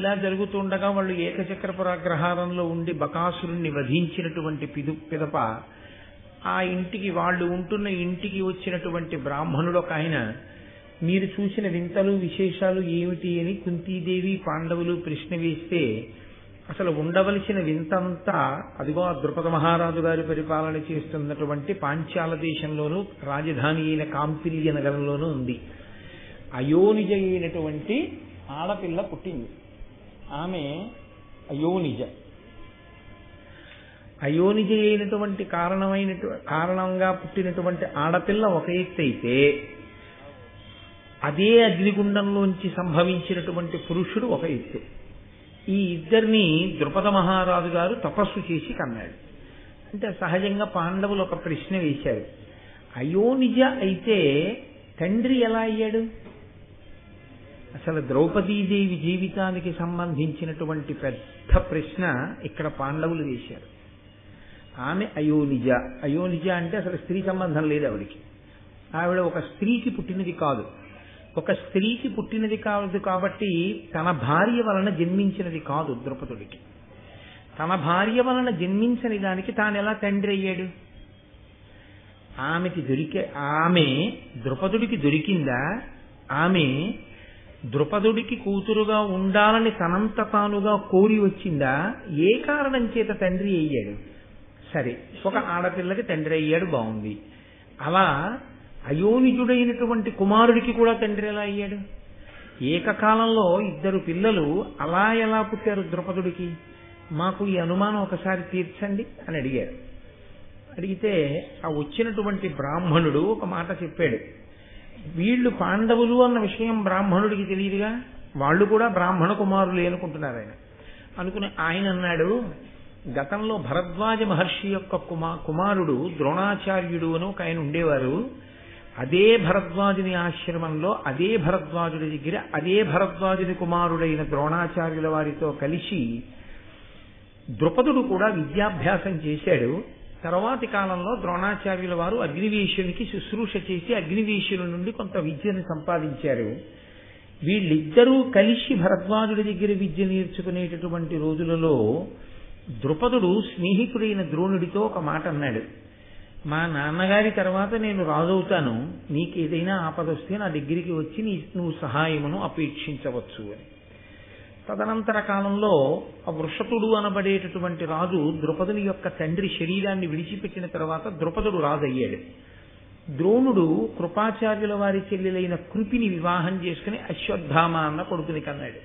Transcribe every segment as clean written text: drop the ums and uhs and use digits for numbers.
ఇలా జరుగుతుండగా వాళ్ళు ఏకచక్రపురాగ్రహారంలో ఉండి బకాసురుణ్ణి వధించినటువంటి పిదప ఆ ఇంటికి వాళ్ళు ఉంటున్న ఇంటికి వచ్చినటువంటి బ్రాహ్మణుడు ఒక ఆయన, మీరు చూసిన వింతలు విశేషాలు ఏమిటి అని కుంతీదేవి పాండవులు ప్రశ్న వేస్తే, అసలు ఉండవలసిన వింతంతా అదిగో ఆ ద్రుపద మహారాజు గారి పరిపాలన చేస్తున్నటువంటి పాంచాల దేశంలోనూ రాజధాని అయిన కాంపిల్య నగరంలోనూ ఉంది. అయోనిజ అయినటువంటి ఆడపిల్ల పుట్టింది. ఆమె అయోనిజ. అయోనిజ అయినటువంటి కారణంగా పుట్టినటువంటి ఆడపిల్ల ఒక ఎత్తు అయితే, అదే అగ్నిగుండంలోంచి సంభవించినటువంటి పురుషుడు ఒక ఎత్తు. ఈ ఇద్దరిని ద్రుపద మహారాజు గారు తపస్సు చేసి కన్నాడు. అంటే సహజంగా పాండవులు ఒక ప్రశ్న వేశారు, అయోనిజ అయితే తండ్రి ఎలా అయ్యాడు? అసలు ద్రౌపదీదేవి జీవితానికి సంబంధించినటువంటి పెద్ద ప్రశ్న ఇక్కడ పాండవులు వేశారు. ఆమె అయోనిజ. అయోనిజ అంటే అసలు స్త్రీ సంబంధం లేదు ఆవిడికి. ఆవిడ ఒక స్త్రీకి పుట్టినది కాదు. ఒక స్త్రీకి పుట్టినది కాదు కాబట్టి తన భార్య వలన జన్మించినది కాదు ద్రుపదుడికి. తన భార్య వలన జన్మించని దానికి తాను ఎలా తండ్రి అయ్యాడు? ఆమె ద్రుపదుడికి దొరికిందా? ఆమె ద్రుపదుడికి కూతురుగా ఉండాలని తనంత తానుగా కోరి వచ్చిందా? ఏ కారణం చేత తండ్రి అయ్యాడు? సరే, ఒక ఆడపిల్లకి తండ్రి అయ్యాడు, బాగుంది. అలా అయోనిజుడైనటువంటి కుమారుడికి కూడా తండ్రి ఎలా అయ్యాడు? ఏకకాలంలో ఇద్దరు పిల్లలు అలా ఎలా పుట్టారు ద్రుపదుడికి? మాకు ఈ అనుమానం ఒకసారి తీర్చండి అని అడిగారు. అడిగితే ఆ వచ్చినటువంటి బ్రాహ్మణుడు ఒక మాట చెప్పాడు. వీళ్ళు పాండవులు అన్న విషయం బ్రాహ్మణుడికి తెలియదుగా, వాళ్ళు కూడా బ్రాహ్మణ కుమారులే అనుకుంటున్నారు ఆయన. అనుకుని ఆయన అన్నాడు, గతంలో భరద్వాజ మహర్షి యొక్క కుమారుడు ద్రోణాచార్యుడు అని ఒక ఆయన ఉండేవారు. అదే భరద్వాజుని ఆశ్రమంలో అదే భరద్వాజుడి దగ్గర అదే భరద్వాజుని కుమారుడైన ద్రోణాచార్యుల వారితో కలిసి ద్రుపదుడు కూడా విద్యాభ్యాసం చేశాడు. తర్వాతి కాలంలో ద్రోణాచార్యుల వారు అగ్నివేశునికి శుశ్రూష చేసి అగ్నివేశుల నుండి కొంత విద్యను సంపాదించారు. వీళ్ళిద్దరూ కలిసి భరద్వాజుడి దగ్గర విద్య నేర్చుకునేటటువంటి రోజులలో ద్రుపదుడు స్నేహితుడైన ద్రోణుడితో ఒక మాట అన్నాడు, మా నాన్నగారి తర్వాత నేను రాజవుతాను, నీకేదైనా ఆపదొస్తే నా దగ్గరికి వచ్చి నువ్వు సహాయమును అపేక్షించవచ్చు అని. తదనంతర కాలంలో ఆ వృషతుడు అనబడేటటువంటి రాజు ద్రుపదుని యొక్క తండ్రి శరీరాన్ని విడిచిపెట్టిన తర్వాత ద్రుపదుడు రాజు అయ్యాడు. ద్రోణుడు కృపాచార్యుల వారి చెల్లెలైన కృపిని వివాహం చేసుకుని అశ్వత్థామ అన్న కొడుకుని కన్నాడు.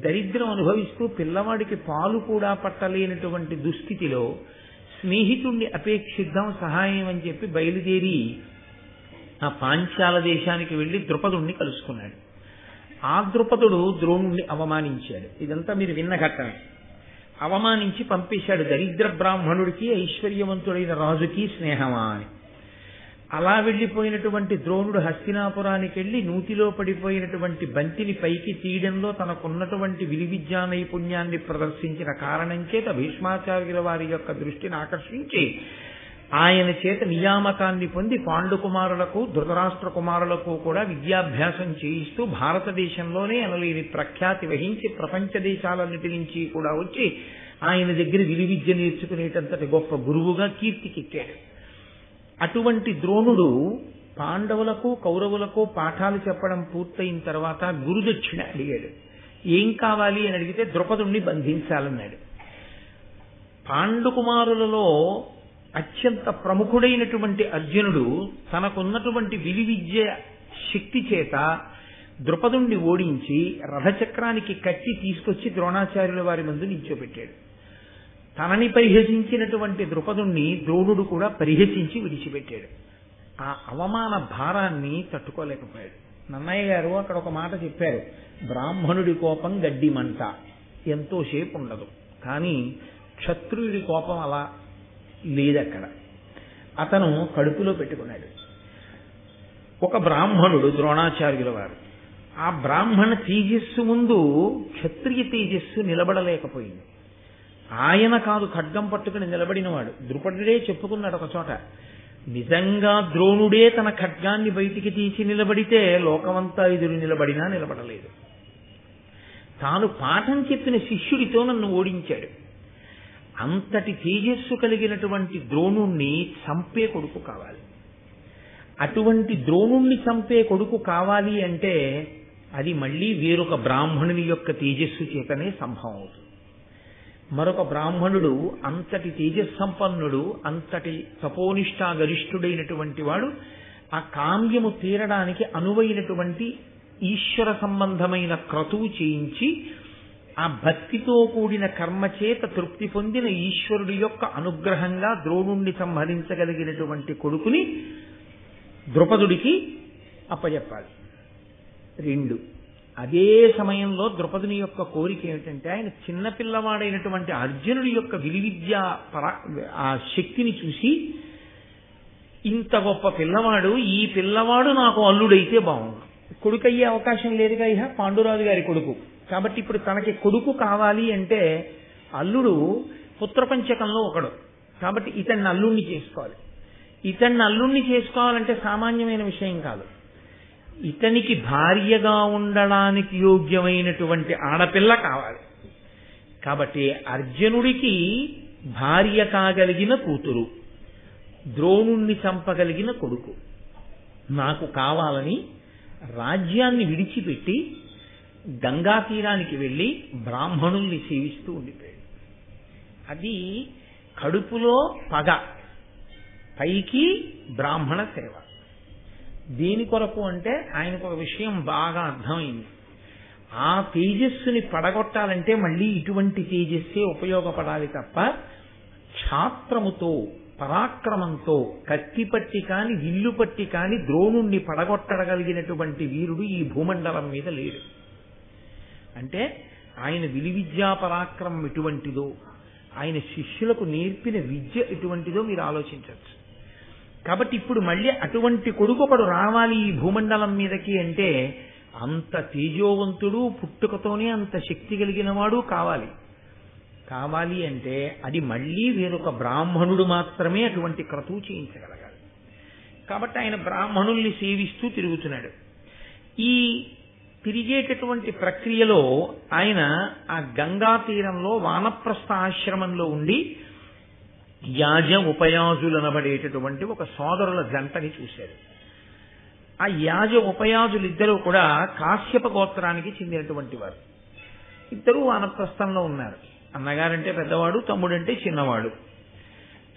దరిద్రం అనుభవిస్తూ పిల్లవాడికి పాలు కూడా పట్టలేనటువంటి దుస్థితిలో స్నేహితుణ్ణి అపేక్షిద్దాం సహాయం అని చెప్పి బయలుదేరి ఆ పాంచాల దేశానికి వెళ్లి ద్రుపదుణ్ణి కలుసుకున్నాడు. ఆ ద్రుపదుడు ద్రోణుణ్ణి అవమానించాడు. ఇదంతా మీరు విన్న ఘట్టమే. అవమానించి పంపేశాడు, దరిద్ర బ్రాహ్మణుడికి ఐశ్వర్యవంతుడైన రాజుకి స్నేహమా అని. అలా వెళ్లిపోయినటువంటి ద్రోణుడు హస్తినాపురానికి వెళ్లి నూతిలో పడిపోయినటువంటి బంతిని పైకి తీయడంలో తనకున్నటువంటి విలువిద్యా నైపుణ్యాన్ని ప్రదర్శించిన కారణం చేత భీష్మాచార్యుల వారి యొక్క దృష్టిని ఆకర్షించి ఆయన చేత నియామకాన్ని పొంది పాండుకుమారులకు ధృతరాష్ట్ర కుమారులకు కూడా విద్యాభ్యాసం చేయిస్తూ భారతదేశంలోనే అనలేని ప్రఖ్యాతి వహించి ప్రపంచ దేశాలన్నిటి నుంచి కూడా వచ్చి ఆయన దగ్గర విలువిద్య నేర్చుకునేటంతటి గొప్ప గురువుగా కీర్తికెక్కాడు. అటువంటి ద్రోణుడు పాండవులకు కౌరవులకు పాఠాలు చెప్పడం పూర్తయిన తర్వాత గురుదక్షిణ అడిగాడు. ఏం కావాలి అని అడిగితే ద్రుపదుణ్ణి బంధించాలన్నాడు. పాండుకుమారులలో అత్యంత ప్రముఖుడైనటువంటి అర్జునుడు తనకున్నటువంటి విలువిద్య శక్తి చేత ద్రుపదుణ్ణి ఓడించి రథచక్రానికి కట్టి తీసుకొచ్చి ద్రోణాచార్యుల వారి ముందు నిల్చోబెట్టాడు. తనని పరిహసించినటువంటి ద్రుపదుణ్ణి ద్రోణుడు కూడా పరిహసించి విడిచిపెట్టాడు. ఆ అవమాన భారాన్ని తట్టుకోలేకపోయాడు. నన్నయ్య గారు అక్కడ ఒక మాట చెప్పారు, బ్రాహ్మణుడి కోపం గడ్డి మంట, ఎంతోసేపు ఉండదు. కానీ క్షత్రియుడి కోపం అలా లేదక్కడ. అతను కడుపులో పెట్టుకున్నాడు. ఒక బ్రాహ్మణుడు ద్రోణాచార్యుల వారు, ఆ బ్రాహ్మణ తేజస్సు ముందు క్షత్రియ తేజస్సు నిలబడలేకపోయింది. ఆయన కాదు ఖడ్గం పట్టుకుని నిలబడినవాడు, ద్రుపదుడే చెప్పుకున్నాడు ఒక చోట, నిజంగా ద్రోణుడే తన ఖడ్గాన్ని బయటికి తీసి నిలబడితే లోకమంతా ఎదురు నిలబడినా నిలబడలేదు. తాను పాఠం చెప్పిన శిష్యుడితో నన్ను ఓడించాడు. అంతటి తేజస్సు కలిగినటువంటి ద్రోణుణ్ణి చంపే కొడుకు కావాలి. అటువంటి ద్రోణుణ్ణి చంపే కొడుకు కావాలి అంటే అది మళ్ళీ వేరొక బ్రాహ్మణుని యొక్క తేజస్సు చేతనే సంభవం అవుతుంది. మరొక బ్రాహ్మణుడు అంతటి తేజస్సంపన్నుడు, అంతటి తపోనిష్టా గరిష్ఠుడైనటువంటి వాడు ఆ కామ్యము తీరడానికి అనువైనటువంటి ఈశ్వర సంబంధమైన క్రతువు చేయించి ఆ భక్తితో కూడిన కర్మ చేత తృప్తి పొందిన ఈశ్వరుడి యొక్క అనుగ్రహంగా ద్రోణుణ్ణి సంహరించగలిగినటువంటి కొడుకుని ద్రుపదుడికి అప్పచెప్పాలి. 2, అదే సమయంలో ద్రుపదుని యొక్క కోరిక ఏమిటంటే ఆయన చిన్నపిల్లవాడైనటువంటి అర్జునుడి యొక్క విలువిద్యా ఆ శక్తిని చూసి, ఇంత గొప్ప పిల్లవాడు, ఈ పిల్లవాడు నాకు అల్లుడైతే బాగుండు. కొడుకు అయ్యే అవకాశం లేదుగా ఇహ, పాండురాజు గారి కొడుకు. కాబట్టి ఇప్పుడు తనకి కొడుకు కావాలి అంటే అల్లుడు పుత్రపంచకంలో ఒకడు. కాబట్టి ఇతన్ని అల్లుణ్ణి చేసుకోవాలి. ఇతన్ని అల్లుణ్ణి చేసుకోవాలంటే సామాన్యమైన విషయం కాదు. ఇతనికి భార్యగా ఉండడానికి యోగ్యమైనటువంటి ఆడపిల్ల కావాలి. కాబట్టి అర్జునుడికి భార్య కాగలిగిన కూతురు, ద్రోణుణ్ణి చంపగలిగిన కొడుకు నాకు కావాలని రాజ్యాన్ని విడిచిపెట్టి గంగా తీరానికి వెళ్ళి బ్రాహ్మణుల్ని సేవిస్తూ ఉండిపోయాడు. అది కడుపులో పగ, పైకి బ్రాహ్మణ సేవ. దేని కొరకు అంటే ఆయనకు ఒక విషయం బాగా అర్థమైంది. ఆ తేజస్సుని పడగొట్టాలంటే మళ్ళీ ఇటువంటి తేజస్సే ఉపయోగపడాలి తప్ప క్షాత్రముతో పరాక్రమంతో కత్తిపట్టి కాని విల్లు పట్టి కాని ద్రోణుణ్ణి పడగొట్టగలిగినటువంటి వీరుడు ఈ భూమండలం మీద లేడు. అంటే ఆయన విలువిద్యా పరాక్రమం ఎటువంటిదో, ఆయన శిష్యులకు నేర్పిన విద్య ఎటువంటిదో మీరు ఆలోచించవచ్చు. కాబట్టి ఇప్పుడు మళ్ళీ అటువంటి కొడుకు ఒకడు రావాలి ఈ భూమండలం మీదకి అంటే అంత తేజోవంతుడు, పుట్టుకతోనే అంత శక్తి కలిగిన వాడు కావాలి అంటే అది మళ్ళీ వేరొక బ్రాహ్మణుడు మాత్రమే అటువంటి క్రతువు చేయించగలగాలి. కాబట్టి ఆయన బ్రాహ్మణుల్ని సేవిస్తూ తిరుగుతున్నాడు. ఈ తిరిగేటటువంటి ప్రక్రియలో ఆయన ఆ గంగా తీరంలో వానప్రస్థ ఆశ్రమంలో ఉండి యాజ ఉపయాజులనబడేటటువంటి ఒక సోదరుల జంటని చూశారు. ఆ యాజ ఉపయాజులిద్దరూ కూడా కాశ్యప గోత్రానికి చెందినటువంటి వారు. ఇద్దరూ వానప్రస్థంలో ఉన్నారు. అన్నగారంటే పెద్దవాడు, తమ్ముడంటే చిన్నవాడు.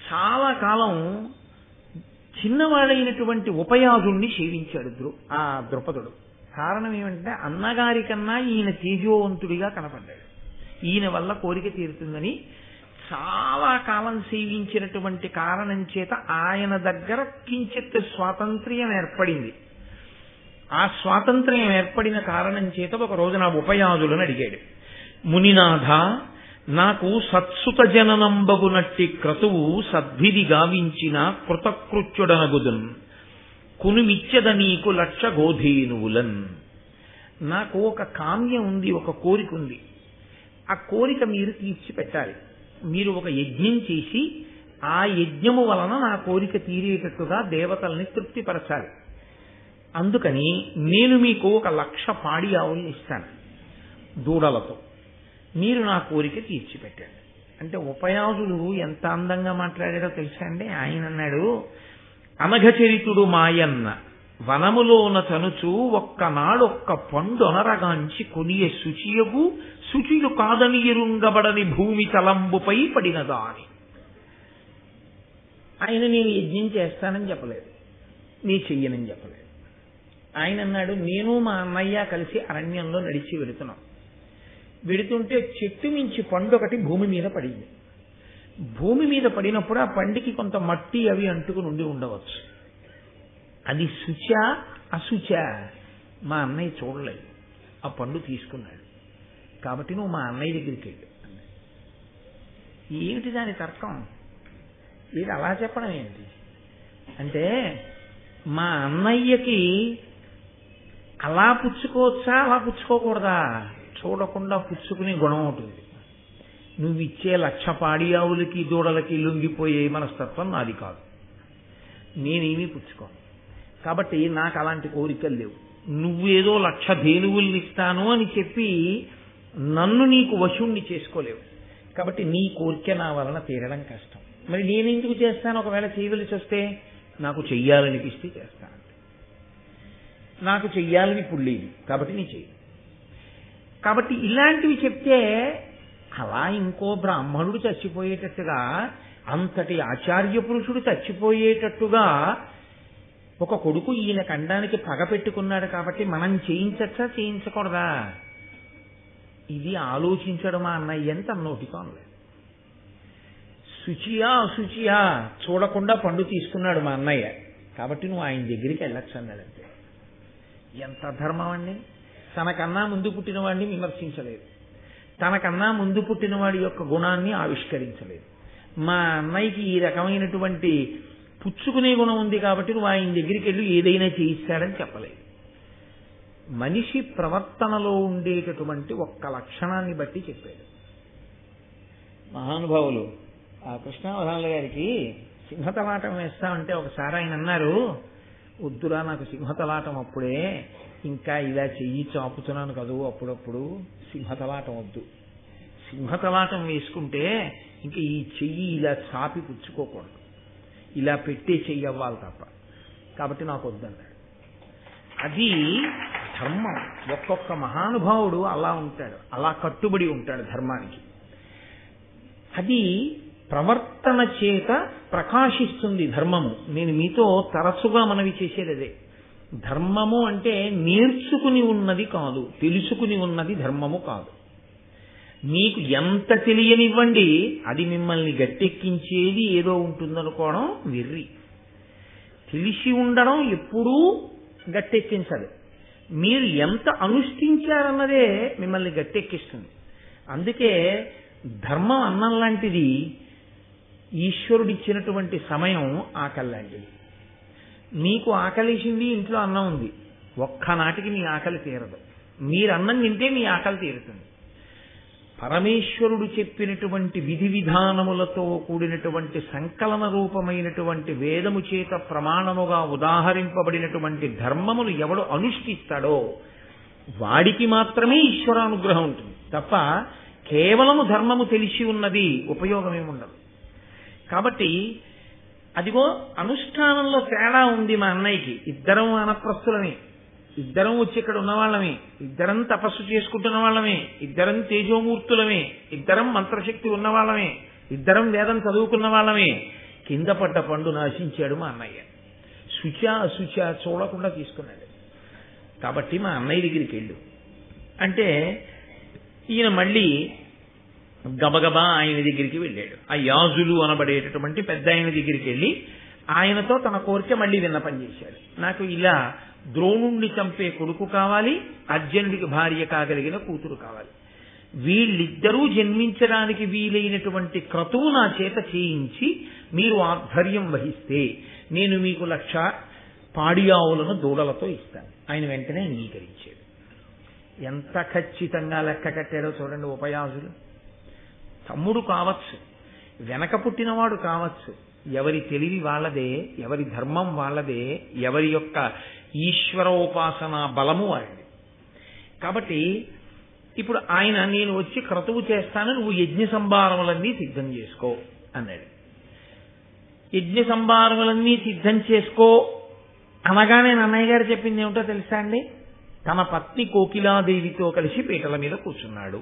చాలా కాలం చిన్నవాడైనటువంటి ఉపయాజుణ్ణి సేవించాడు ఆ ద్రుపదుడు. కారణం ఏమంటే అన్నగారి కన్నా ఈయన తేజోవంతుడిగా కనపడ్డాడు. ఈయన వల్ల కోరిక తీరుతుందని చాలా కాలం సేవించినటువంటి కారణం చేత ఆయన దగ్గర కించిత్ స్వాతంత్ర్యం ఏర్పడింది. ఆ స్వాతంత్ర్యం ఏర్పడిన కారణం చేత ఒక రోజున ఉపయాజులను అడిగాడు, మునినాథ, నాకు సత్సుత జననంబగునట్టి క్రతువు సద్విధి గావించిన కృతకృత్యుడనగుదున్ కునుమిచ్చద నీకు 1,00,000 గోధేనువులన్. నాకు ఒక కామ్యం ఉంది, ఒక కోరిక ఉంది. ఆ కోరిక మీరు తీర్చిపెట్టాలి. మీరు ఒక యజ్ఞం చేసి ఆ యజ్ఞము వలన నా కోరిక తీరేటట్టుగా దేవతల్ని తృప్తిపరచాలి. అందుకని నేను మీకు 1,00,000 పాడి ఆవుల్ని ఇస్తాను దూడలతో. మీరు నా కోరిక తీర్చిపెట్టాడు. అంటే ఉపయాజుడు ఎంత అందంగా మాట్లాడాడో తెలుసా అండి. ఆయన అన్నాడు, అనఘచరితుడు మాయన్న వనములోన తనుచు ఒక్కనాడొక్క పండొనరగాంచి కొనియ శుచియగు శుచిలు కాదని ఎరుంగబడని భూమి తలంబుపై పడినదా అని. ఆయన నేను యజ్ఞం చేస్తానని చెప్పలేదు, నీ చెయ్యనని చెప్పలేదు. ఆయన అన్నాడు, నేను మా అన్నయ్య కలిసి అరణ్యంలో నడిచి వెడుతుంటే చెట్టు మించి పండు ఒకటి భూమి మీద పడింది. భూమి మీద పడినప్పుడు ఆ పండుకి కొంత మట్టి అవి అంటుకుని ఉండి ఉండవచ్చు. అది శుచా అశుచా మా అన్నయ్య చూడలేదు. ఆ పండు తీసుకున్నాడు. కాబట్టి నువ్వు మా అన్నయ్య దగ్గరికి వెళ్ళు. ఏమిటి దాని తర్కం? ఇది అలా చెప్పడం ఏంటి అంటే, మా అన్నయ్యకి అలా పుచ్చుకోవచ్చా అలా పుచ్చుకోకూడదా చూడకుండా పుచ్చుకునే గుణం ఉంటుంది. నువ్వు ఇచ్చే 1,00,000 పాడి ఆవులకి దూడలకి లొంగిపోయే మనస్తత్వం నాది కాదు. నేనేమీ పుచ్చుకోను. కాబట్టి నాకు అలాంటి కోరికలు లేవు. నువ్వేదో 1,00,000 ధేనువుల్ని ఇస్తాను అని చెప్పి నన్ను నీకు వశుణ్ణి చేసుకోలేవు. కాబట్టి నీ కోరిక నా వలన తీరడం కష్టం. మరి నేనెందుకు చేస్తాను? ఒకవేళ చేయవలసి వస్తే నాకు చెయ్యాలనిపిస్తే చేస్తాను. నాకు చెయ్యాలని ఇప్పుడు లేదు కాబట్టి నీ చెయ్యి. కాబట్టి ఇలాంటివి చెప్తే అలా ఇంకో బ్రాహ్మణుడు చచ్చిపోయేటట్టుగా, అంతటి ఆచార్య పురుషుడు చచ్చిపోయేటట్టుగా ఒక కొడుకు ఈయన ఖండానికి పగ పెట్టుకున్నాడు కాబట్టి మనం చేయించచ్చా చేయించకూడదా? ఇది ఆలోచించడం మా అన్నయ్య అని తన నోటితో అనలేదు. శుచియా అశుచియా చూడకుండా పండు తీసుకున్నాడు మా అన్నయ్య కాబట్టి నువ్వు ఆయన దగ్గరికి వెళ్ళొచ్చు అన్నాడంతే. ఎంత ధర్మం అండి! తనకన్నా ముందు పుట్టిన వాడిని విమర్శించలేదు, తనకన్నా ముందు పుట్టిన వాడి యొక్క గుణాన్ని ఆవిష్కరించలేదు. మా అన్నయ్యకి ఈ రకమైనటువంటి పుచ్చుకునే గుణం ఉంది కాబట్టి నువ్వు ఆయన దగ్గరికి వెళ్ళి ఏదైనా చేయిస్తాడని చెప్పలేదు. మనిషి ప్రవర్తనలో ఉండేటటువంటి ఒక్క లక్షణాన్ని బట్టి చెప్పాడు. మహానుభావులు ఆ కృష్ణావధానుల గారికి సింహతలాటం వేస్తామంటే ఒకసారి ఆయన అన్నారు, వద్దురా నాకు సింహతలాటం అప్పుడే, ఇంకా ఇలా చెయ్యి చాపుతున్నాను కదూ అప్పుడప్పుడు, సింహతలాటం వద్దు. సింహతలాటం వేసుకుంటే ఇంకా ఈ చెయ్యి ఇలా చాపి పుచ్చుకోకూడదు, ఇలా పెట్టే చెయ్యి అవ్వాలి తప్ప, కాబట్టి నాకు వద్దన్నాడు. అది ధర్మం. ఒక్కొక్క మహానుభావుడు అలా ఉంటాడు, అలా కట్టుబడి ఉంటాడు ధర్మానికి. అది ప్రవర్తన చేత ప్రకాశిస్తుంది ధర్మము. నేను మీతో తరచుగా మనవి చేసేది అదే. ధర్మము అంటే నేర్చుకుని ఉన్నది కాదు, తెలుసుకుని ఉన్నది ధర్మము కాదు. మీకు ఎంత తెలియనివ్వండి, అది మిమ్మల్ని గట్టెక్కించేది ఏదో ఉంటుందనుకోవడం వెర్రి. తెలిసి ఉండడం ఎప్పుడూ గట్టెక్కించదు. మీరు ఎంత అనుష్ఠించారన్నదే మిమ్మల్ని గట్టెక్కిస్తుంది. అందుకే ధర్మం అన్నం లాంటిది, ఈశ్వరుడిచ్చినటువంటి సమయం ఆకలి లాంటిది. మీకు ఆకలిసింది, ఇంట్లో అన్నం ఉంది, ఒక్కనాటికి మీ ఆకలి తీరదు. మీరు అన్నం తింటే మీ ఆకలి తీరుతుంది. పరమేశ్వరుడు చెప్పినటువంటి విధి విధానములతో కూడినటువంటి సంకలన రూపమైనటువంటి వేదము చేత ప్రమాణముగా ఉదాహరింపబడినటువంటి ధర్మములు ఎవడు అనుష్ఠిస్తాడో వాడికి మాత్రమే ఈశ్వరానుగ్రహం ఉంటుంది తప్ప కేవలము ధర్మము తెలిసి ఉన్నది ఉపయోగమేముండదు. కాబట్టి అదిగో అనుష్ఠానంలో తేడా ఉంది. మా అన్నయ్యకి ఇద్దరం వానప్రస్థులమే, ఇద్దరం వచ్చి ఇక్కడ ఉన్నవాళ్ళమే, ఇద్దరం తపస్సు చేసుకుంటున్న వాళ్ళమే, ఇద్దరం తేజోమూర్తులమే, ఇద్దరం మంత్రశక్తి ఉన్నవాళ్ళమే, ఇద్దరం వేదం చదువుకున్న వాళ్ళమే. కింద పడ్డ పండు నాశించాడు మా అన్నయ్య. శుచా అశుచా చూడకుండా తీసుకున్నాడు. కాబట్టి మా అన్నయ్య దగ్గరికి వెళ్ళు అంటే ఈయన మళ్ళీ గబగబా ఆయన దగ్గరికి వెళ్ళాడు. ఆ యాజులు అనబడేటటువంటి పెద్ద ఆయన దగ్గరికి వెళ్ళి ఆయనతో తన కోరిక మళ్ళీ విన్నపం చేశాడు. నాకు ఇలా ద్రోణుణ్ణి చంపే కొడుకు కావాలి, అర్జునుడికి భార్య కాగలిగిన కూతురు కావాలి. వీళ్ళిద్దరూ జన్మించడానికి వీలైనటువంటి క్రతువు నా చేత చేయించి మీరు ఆధ్వర్యం వహిస్తే నేను మీకు 1,00,000 పాడి ఆవులను దూడలతో ఇస్తాను. ఆయన వెంటనే అంగీకరించాడు. ఎంత ఖచ్చితంగా లెక్క కట్టాడో చూడండి. ఉపయాజులు తమ్ముడు కావచ్చు, వెనక పుట్టినవాడు కావచ్చు, ఎవరి తెలివి వాళ్ళదే, ఎవరి ధర్మం వాళ్ళదే, ఎవరి యొక్క ఈశ్వరోపాసన బలము వాడిది. కాబట్టి ఇప్పుడు ఆయన నేను వచ్చి క్రతువు చేస్తాను, నువ్వు యజ్ఞ సంభారములన్నీ సిద్ధం చేసుకో అన్నాడు. యజ్ఞ సంభారములన్నీ సిద్ధం చేసుకో అనగానే నన్నయ్య గారు చెప్పింది ఏమిటో తెలుసా అండి? తన పత్ని కోకిలాదేవితో కలిసి పీటల మీద కూర్చున్నాడు.